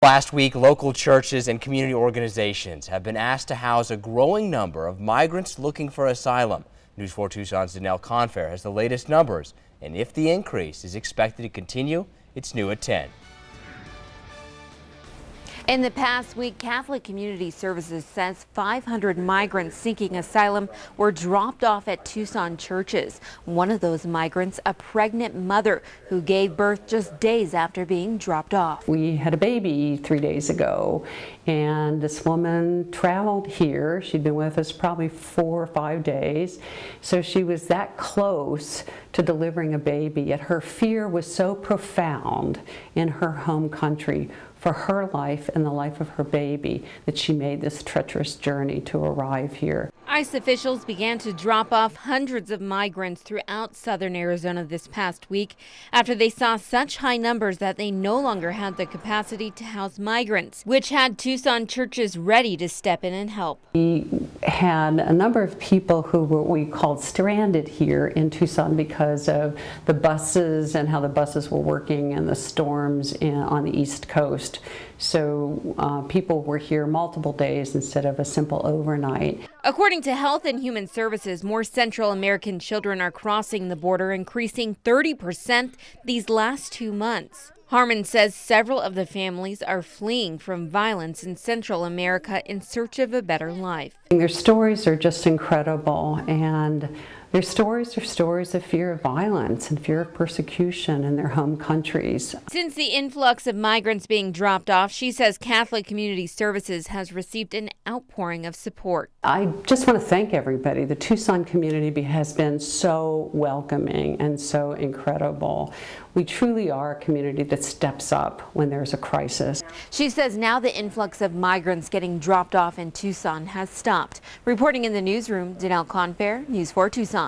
Last week, local churches and community organizations have been asked to house a growing number of migrants looking for asylum. News 4 Tucson's Danelle Confair has the latest numbers, and if the increase is expected to continue, it's new at 10. In the past week, Catholic Community Services says 500 migrants seeking asylum were dropped off at Tucson churches. One of those migrants, a pregnant mother who gave birth just days after being dropped off. We had a baby 3 days ago, and this woman traveled here. She'd been with us probably 4 or 5 days, so she was that close to delivering a baby, yet her fear was so profound in her home country for her life and the life of her baby that she made this treacherous journey to arrive here. ICE officials began to drop off hundreds of migrants throughout southern Arizona this past week after they saw such high numbers that they no longer had the capacity to house migrants, which had Tucson churches ready to step in and help. We had a number of people who were what we called stranded here in Tucson because of the buses and how the buses were working and the storms on the East Coast. So people were here multiple days instead of a simple overnight. According to Health and Human Services, more Central American children are crossing the border, increasing 30% these last 2 months. Harmon says several of the families are fleeing from violence in Central America in search of a better life. Their stories are just incredible, and their stories are stories of fear of violence and fear of persecution in their home countries. Since the influx of migrants being dropped off, she says Catholic Community Services has received an outpouring of support. I just want to thank everybody. The Tucson community has been so welcoming and so incredible. We truly are a community that steps up when there's a crisis. She says now the influx of migrants getting dropped off in Tucson has stopped. Reporting in the newsroom, Danelle Confair, News 4 Tucson.